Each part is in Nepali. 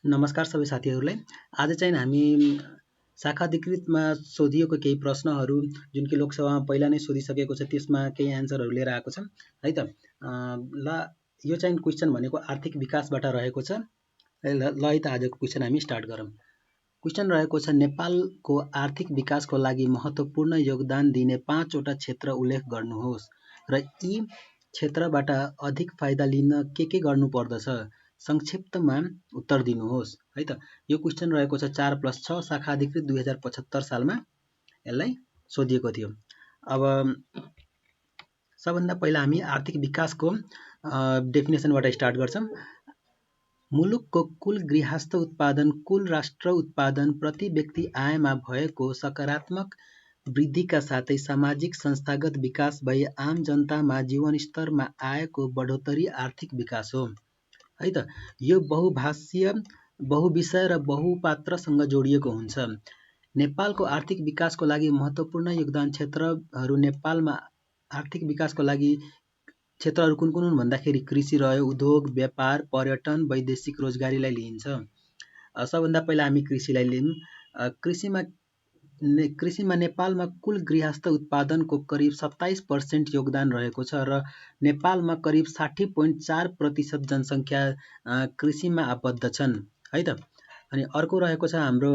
नमस्कार सबै साथीहरूलाई। आज चाहिँ हामी शाखा अधिकृतमा सोधिएको केही प्रश्नहरू जुन कि लोकसभामा पहिला नै सोधिसकेको छ त्यसमा केही एन्सरहरू लिएर आएको छ है त। ल यो चाहिँ क्वेसन भनेको आर्थिक विकासबाट रहेको छ। ल है त आजको क्वेसन हामी स्टार्ट गरौँ। क्वेसन रहेको छ नेपालको आर्थिक विकासको लागि महत्त्वपूर्ण योगदान दिने 5 वटा क्षेत्र उल्लेख गर्नुहोस् र यी क्षेत्रबाट अधिक फाइदा लिन के गर्नुपर्दछ संक्षिप्तमा उत्तर दिनुहोस् है त। यो क्वेसन रहेको छ 4+6 शाखा अधिकृत 2075 सालमा यसलाई सोधिएको थियो। अब सबभन्दा पहिला हामी आर्थिक विकासको डेफिनेसनबाट स्टार्ट गर्छौँ। मुलुकको कुल गृहस्थ उत्पादन कुल राष्ट्र उत्पादन प्रति व्यक्ति आयमा भएको सकारात्मक वृद्धिका साथै सामाजिक संस्थागत विकास भई आम जनतामा जीवनस्तरमा आएको बढोत्तरी आर्थिक विकास हो है त। यो बहुभाषीय बहुविषय र बहुपात्रसँग जोडिएको हुन्छ। नेपालको आर्थिक विकासको लागि महत्त्वपूर्ण योगदान क्षेत्रहरू नेपालमा आर्थिक विकासको लागि क्षेत्रहरू कुन कुन हुन् भन्दाखेरि कृषि रह्यो, उद्योग, व्यापार, पर्यटन, वैदेशिक रोजगारीलाई लिइन्छ। सबभन्दा पहिला हामी कृषिलाई लियौँ। कृषिमा नेपालमा कुल गृहस्थ उत्पादनको करिब 27% योगदान रहेको छ र नेपालमा करिब 60.4% जनसङ्ख्या कृषिमा आबद्ध छन् है त। अनि अर्को रहेको छ हाम्रो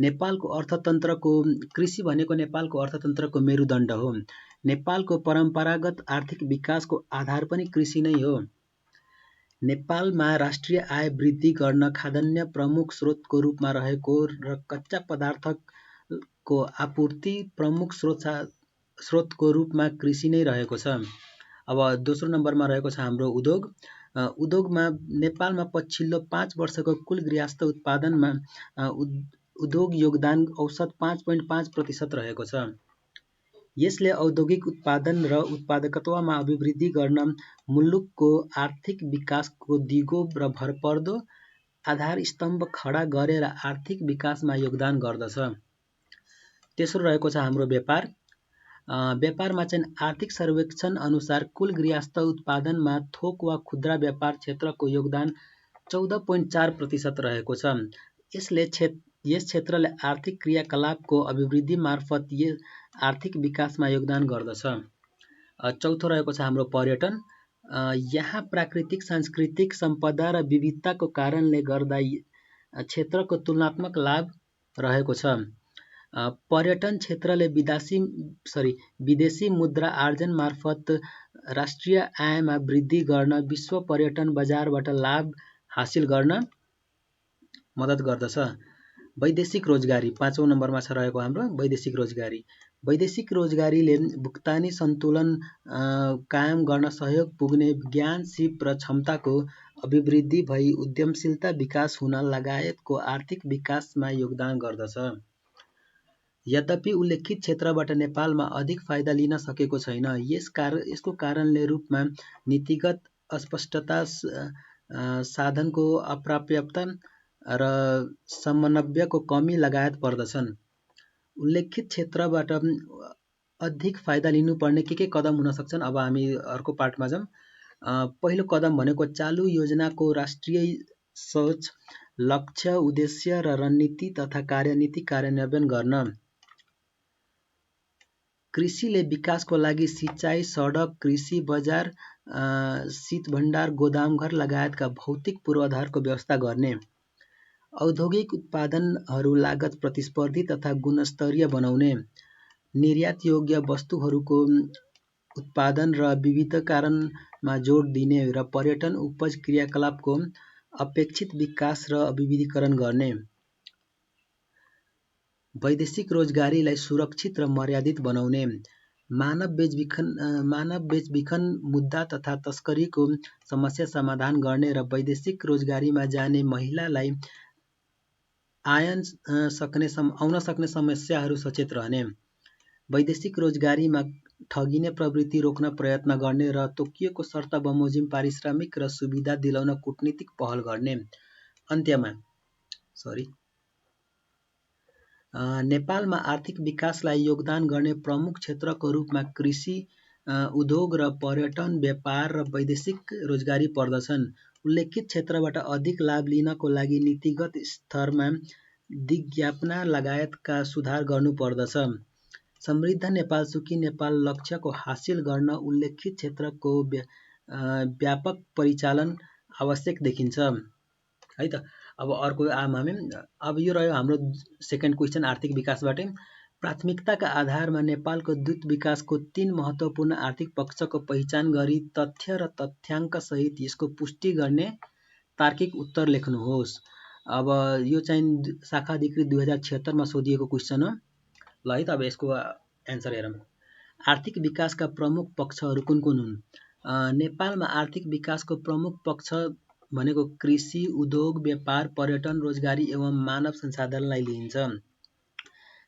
नेपालको अर्थतन्त्रको कृषि भनेको नेपालको अर्थतन्त्रको मेरुदण्ड हो। नेपालको परम्परागत आर्थिक विकासको आधार पनि कृषि नै हो। नेपालमा राष्ट्रिय आय वृद्धि गर्न खाद्यान्न प्रमुख स्रोतको रूपमा रहेको र कच्चा पदार्थको आपूर्ति प्रमुख स्रोतको रूपमा कृषि नै रहेको छ। अब दोस्रो नम्बरमा रहेको छ हाम्रो उद्योग। उद्योगमा नेपालमा पछिल्लो 5 वर्षको कुल गृहस्थ उत्पादनमा उद्योग योगदान औसत 5.5% रहेको छ। यसले औद्योगिक उत्पादन र उत्पादकत्वमा अभिवृद्धि गर्न मुलुकको आर्थिक विकासको दिगो र भरपर्दो आधार स्तम्भ खडा गरेर आर्थिक विकासमा योगदान गर्दछ। तेस्रो रहेको छ हाम्रो व्यापार। व्यापारमा चाहिँ आर्थिक सर्वेक्षण अनुसार कुल गृहस्थ उत्पादनमा थोक वा खुद्रा व्यापार क्षेत्रको योगदान 14.4% रहेको छ। यस क्षेत्रले आर्थिक क्रियाकलापको अभिवृद्धि मार्फत आर्थिक विकासमा योगदान गर्दछ। चौथो रहेको छ हाम्रो पर्यटन। यहाँ प्राकृतिक सांस्कृतिक सम्पदा र विविधताको कारणले गर्दा क्षेत्रको तुलनात्मक लाभ रहेको छ। पर्यटन क्षेत्रले विदेशी मुद्रा आर्जन मार्फत राष्ट्रिय आयमा वृद्धि गर्न विश्व पर्यटन बजारबाट लाभ हासिल गर्न मद्दत गर्दछ। वैदेशिक रोजगारी 5औं नम्बरमा छ रहेको हाम्रो वैदेशिक रोजगारी। वैदेशिक रोजगारीले भुक्तानी सन्तुलन कायम गर्न सहयोग पुग्ने ज्ञान, सिप र क्षमताको अभिवृद्धि भई उद्यमशीलता विकास हुन लगायतको आर्थिक विकासमा योगदान गर्दछ। यद्यपि उल्लेखित क्षेत्रबाट नेपालमा अधिक फाइदा लिन सकेको छैन। यसको कारणले रूपमा नीतिगत अस्पष्टता, साधनको अपर्याप्तता र समन्वयको कमी लगायत पर्दछन्। उल्लेखित क्षेत्रबाट अधिक फाइदा लिनुपर्ने के कदम हुन सक्छन् अब हामी अर्को पार्टमा जाउँ। पहिलो कदम भनेको चालु योजनाको राष्ट्रिय सोच, लक्ष्य, उद्देश्य र रणनीति तथा कार्यनीति कार्यान्वयन गर्न। कृषिले विकासको लागि सिँचाइ, सडक, कृषि बजार, शीत भण्डार, गोदामघर लगायतका भौतिक पूर्वाधारको व्यवस्था गर्ने। औद्योगिक उत्पादनहरू लागत प्रतिस्पर्धी तथा गुणस्तरीय बनाउने। निर्यात योग्य वस्तुहरूको उत्पादन र विविधीकरणमा जोड दिने र पर्यटन उपज क्रियाकलापको अपेक्षित विकास र विविधीकरण गर्ने। वैदेशिक रोजगारीलाई सुरक्षित र मर्यादित बनाउने। मानव बेचबिखन मुद्दा तथा तस्करीको समस्या समाधान गर्ने र वैदेशिक रोजगारीमा जाने महिलालाई आउन सक्ने समस्याहरू सचेत रहने। वैदेशिक रोजगारीमा ठगिने प्रवृत्ति रोक्न प्रयत्न गर्ने र तोकिएको शर्त बमोजिम पारिश्रमिक र सुविधा दिलाउन कूटनीतिक पहल गर्ने। अन्त्यमा नेपालमा आर्थिक विकासलाई योगदान गर्ने प्रमुख क्षेत्रको रूपमा कृषि उद्योग र पर्यटन, व्यापार र वैदेशिक रोजगारी पर्दछन्। उल्लेखित क्षेत्रबाट अधिक लाभ लिनको लागि नीतिगत स्तरमा विज्ञापन लगायतका सुधार गर्नुपर्दछ। समृद्ध नेपाल सुखी नेपाल लक्ष्यको हासिल गर्न उल्लेखित क्षेत्रको व्यापक परिचालन आवश्यक देखिन्छ। है त। अब अर्को हामी अब यो रह्यो हाम्रो सेकेन्ड क्वेसन आर्थिक विकासबाटै। प्राथमिकताका आधारमा नेपालको द्रुत विकासको 3 महत्त्वपूर्ण आर्थिक पक्षको पहिचान गरी तथ्य र तथ्याङ्कसहित यसको पुष्टि गर्ने तार्किक उत्तर लेख्नुहोस्। अब यो चाहिँ शाखा अधिकृत 2076 मा सोधिएको क्वेसन हो। ल है त अब यसको एन्सर हेरौँ। आर्थिक विकासका प्रमुख पक्षहरू कुन कुन हुन्? नेपालमा आर्थिक विकासको प्रमुख पक्ष भनेको कृषि, उद्योग, व्यापार, पर्यटन, रोजगारी एवं मानव संसाधनलाई लिइन्छ।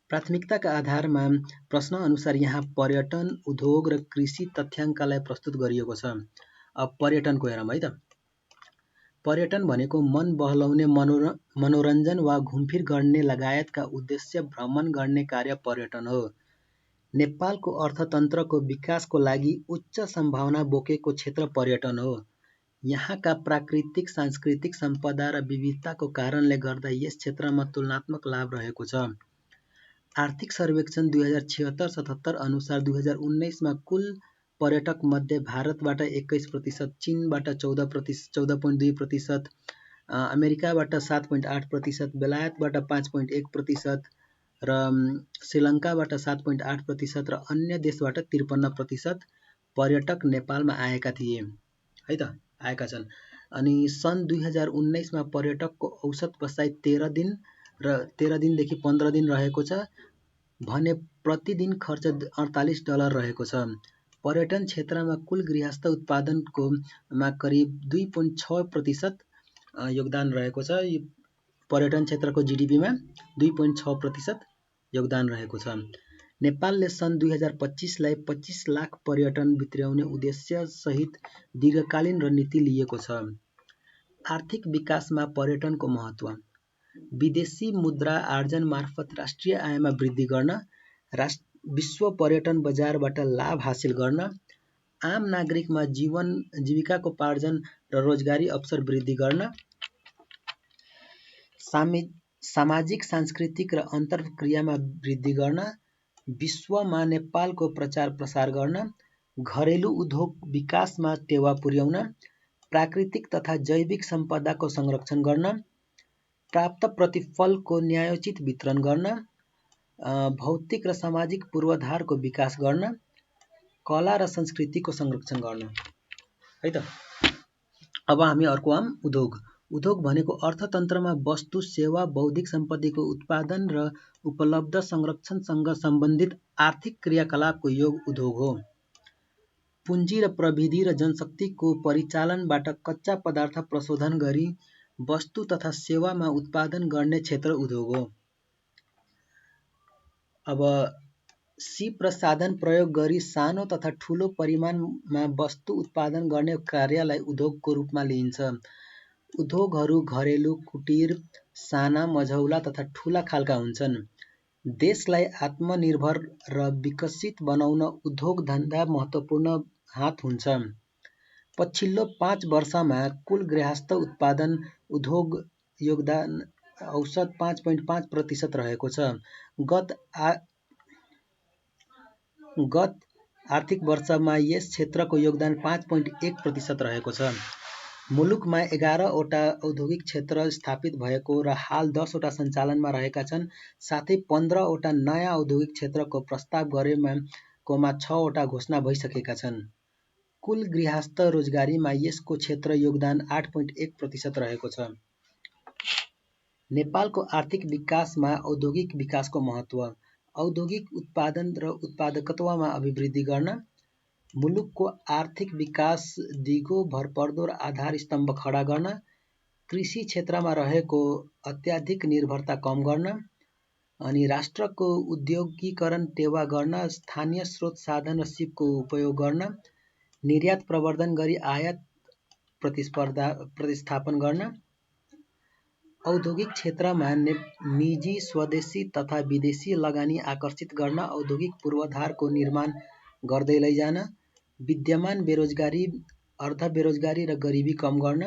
प्राथमिकताका आधारमा प्रश्न अनुसार यहाँ पर्यटन, उद्योग र कृषि तथ्याङ्कलाई प्रस्तुत गरिएको छ। अब पर्यटनको हेरौँ है त। पर्यटन भनेको मन बहलाउने मनोरञ्जन वा घुमफिर गर्ने लगायतका उद्देश्य भ्रमण गर्ने कार्य पर्यटन हो। नेपालको अर्थतन्त्रको विकासको लागि उच्च सम्भावना बोकेको क्षेत्र पर्यटन हो। यहाँका प्राकृतिक, सांस्कृतिक सम्पदा र विविधताको कारणले गर्दा यस क्षेत्रमा तुलनात्मक लाभ रहेको छ। आर्थिक सर्वेक्षण 2076-77 अनुसार 2019 मा कुल पर्यटक मध्ये भारतबाट 21%, चीनबाट 14.2%, अमेरिकाबाट 7.8%, बेलायतबाट 5.1% र श्रीलङ्काबाट 7.8% र अन्य देशबाट 53% पर्यटक नेपालमा आएका थिए। है त, आएका छन्। अनि सन् 2019 मा पर्यटकको औसत बसाइ 13 दिनदेखि 15 दिन रहेको छ भने प्रतिदिन खर्च $48 रहेको छ। पर्यटन क्षेत्रमा कुल गृहस्थ उत्पादनको मा करिब 2.6% योगदान रहेको छ। पर्यटन क्षेत्रको जीडीपीमा 2.6% योगदान रहेको छ। नेपालले सन् 2025 लाई 25 लाख पर्यटन भित्र्याउने उद्देश्य सहित दीर्घकालीन रणनीति लिएको छ। आर्थिक विकासमा पर्यटनको महत्त्व। विदेशी मुद्रा आर्जन मार्फत राष्ट्रिय आयमा वृद्धि गर्न, विश्व पर्यटन बजारबाट लाभ हासिल गर्न, आम नागरिकमा जीविकाकोपार्जन र रोजगारी अवसर वृद्धि गर्न, सामाजिक, सांस्कृतिक र अन्तर्क्रियामा वृद्धि गर्न, विश्वमा नेपालको प्रचार प्रसार गर्न, घरेलु उद्योग विकासमा टेवा पुर्याउन, प्राकृतिक तथा जैविक सम्पदाको संरक्षण गर्न, प्राप्त प्रतिफलको न्यायोचित वितरण गर्न, भौतिक र सामाजिक पूर्वाधारको विकास गर्न, कला र संस्कृतिको संरक्षण गर्न। है त। अब हामी अर्को उद्योग। उद्योग भनेको अर्थतन्त्रमा वस्तु, सेवा, बौद्धिक सम्पत्तिको उत्पादन र उपलब्ध संरक्षणसँग सम्बन्धित आर्थिक क्रियाकलापको योग उद्योग हो। पुँजी र प्रविधि र जनशक्तिको परिचालनबाट कच्चा पदार्थ प्रशोधन गरी वस्तु तथा सेवामा उत्पादन गर्ने क्षेत्र उद्योग हो। अब सिप र साधन प्रयोग गरी सानो तथा ठुलो परिमाणमा वस्तु उत्पादन गर्ने कार्यलाई उद्योगको रूपमा लिइन्छ। उद्योगहरू घरेलु, कुटीर, साना, मझौला तथा ठुला खालका हुन्छन्। देशलाई आत्मनिर्भर र विकसित बनाउन उद्योग धन्दा महत्त्वपूर्ण हात हुन्छ। पछिल्लो 5 वर्षमा कुल गृहस्थ उत्पादन उद्योग योगदान औसत 5.5% रहेको छ। गत आर्थिक वर्षमा यस क्षेत्रको योगदान 5.1% रहेको छ। मुलुकमा 11 वटा औद्योगिक क्षेत्र स्थापित भएको र हाल 10 वटा सञ्चालनमा रहेका छन्। साथै 15 वटा नयाँ औद्योगिक क्षेत्रको प्रस्ताव गरेकोमा 6 वटा घोषणा भइसकेका छन्। कुल गृहस्थ रोजगारीमा यसको क्षेत्र योगदान 8.1% रहेको छ। नेपालको आर्थिक विकासमा औद्योगिक विकासको महत्त्व। औद्योगिक उत्पादन र उत्पादकत्वमा अभिवृद्धि गर्न, मुलुकको आर्थिक विकास दिगो, भरपर्दो र आधार स्तम्भ खडा गर्न, कृषि क्षेत्रमा रहेको अत्याधिक निर्भरता कम गर्न, अनि राष्ट्रको उद्योगीकरण टेवा गर्न, स्थानीय स्रोत साधन र सिपको उपयोग गर्न, निर्यात प्रवर्धन गरी आयात प्रतिस्थापन गर्न, औद्योगिक क्षेत्रमा निजी, स्वदेशी तथा विदेशी लगानी आकर्षित गर्न औद्योगिक पूर्वाधारको निर्माण गर्दै लैजान, विद्यमान बेरोजगारी, अर्ध बेरोजगारी र गरिबी कम गर्न।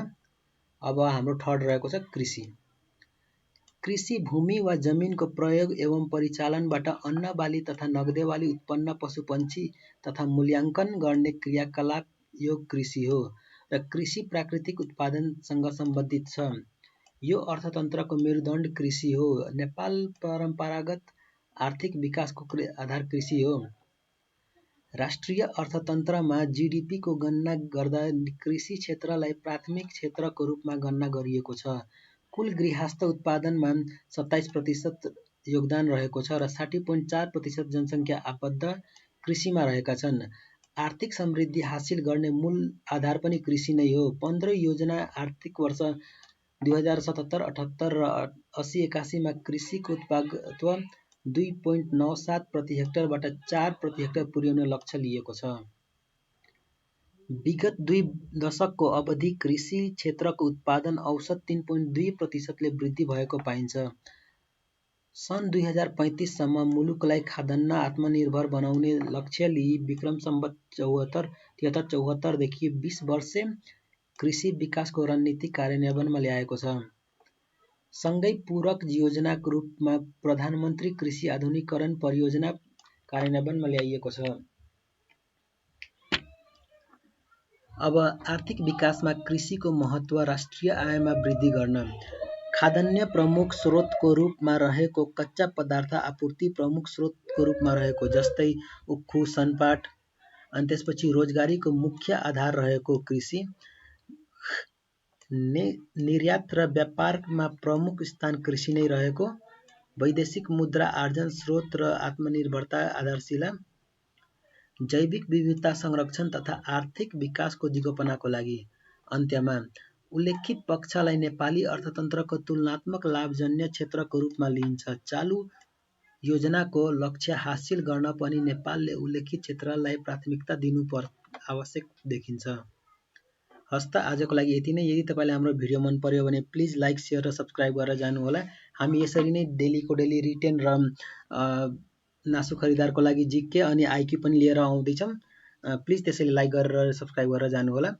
अब हाम्रो थर्ड रहेको छ कृषि। कृषि भूमि वा जमिनको प्रयोग एवं परिचालनबाट अन्न बाली तथा नगदेवाली उत्पन्न, पशुपन्छी तथा मूल्याङ्कन गर्ने क्रियाकलाप यो कृषि हो र कृषि प्राकृतिक उत्पादनसँग सम्बन्धित छ। यो अर्थतन्त्रको मेरुदण्ड कृषि हो। नेपाल परम्परागत आर्थिक विकासको आधार कृषि हो। राष्ट्रिय अर्थतन्त्रमा जीडीपीको गणना गर्दा कृषि क्षेत्रलाई प्राथमिक क्षेत्रको रूपमा गणना गरिएको छ। कुल गृहस्थ उत्पादनमा 27% योगदान रहेको छ र 60.4% जनसङ्ख्या आबद्ध कृषिमा रहेका छन्। आर्थिक समृद्धि हासिल गर्ने मूल आधार पनि कृषि नै हो। 15 योजना आर्थिक वर्ष 2077-78 र 80-81 मा कृषिको उत्पादकत्व 2.97 प्रति हेक्टरबाट 4 प्रति हेक्टर पुर्याउने लक्ष्य लिएको छ। विगत 2 दशकको अवधि कृषि क्षेत्रको उत्पादन औसत 3.2% ले वृद्धि भएको पाइन्छ। सन् 2035 सम्म मुलुकलाई खाद्यान्न आत्मनिर्भर बनाउने लक्ष्य लिई विक्रम सम्वत 73-74 देखि 20 वर्षे कृषि विकासको रणनीति कार्यान्वयनमा ल्याएको छ। सँगै पूरक योजनाको रूपमा प्रधानमन्त्री कृषि आधुनिकीकरण परियोजना कार्यान्वयनमा ल्याइएको छ। अब आर्थिक विकासमा कृषिको महत्त्व। राष्ट्रिय आयमा वृद्धि गर्न। खाद्यान्न प्रमुख स्रोतको रूपमा रहेको, कच्चा पदार्थ आपूर्ति प्रमुख स्रोतको रूपमा रहेको, जस्तै उखु, सनपाट, अनि त्यसपछि रोजगारीको मुख्य आधार रहेको कृषि। निर्यात र व्यापारमा प्रमुख स्थान कृषि नै रहेको। वैदेशिक मुद्रा आर्जन स्रोत र आत्मनिर्भरता आधारशिला। जैविक विविधता संरक्षण तथा आर्थिक विकासको दिगोपनाको लागि। अन्त्यमा उल्लेखित पक्षलाई नेपाली अर्थतन्त्रको तुलनात्मक लाभजन्य क्षेत्रको रूपमा लिइन्छ। चालु योजनाको लक्ष्य हासिल गर्न पनि नेपालले उल्लेखित क्षेत्रलाई प्राथमिकता दिनु आवश्यक देखिन्छ। हस्त आजको लागि यति नै। यदि तपाईँले हाम्रो भिडियो मन पर्यो भने प्लिज लाइक, सेयर र सब्सक्राइब गरेर जानुहोला। हामी यसरी नै डेलीको डेली रिटेन र नासु खरिदारको लागि जिके अनि आइक्यू पनि लिएर आउँदैछौँ। प्लिज त्यसैले लाइक गरेर सब्सक्राइब गरेर जानुहोला।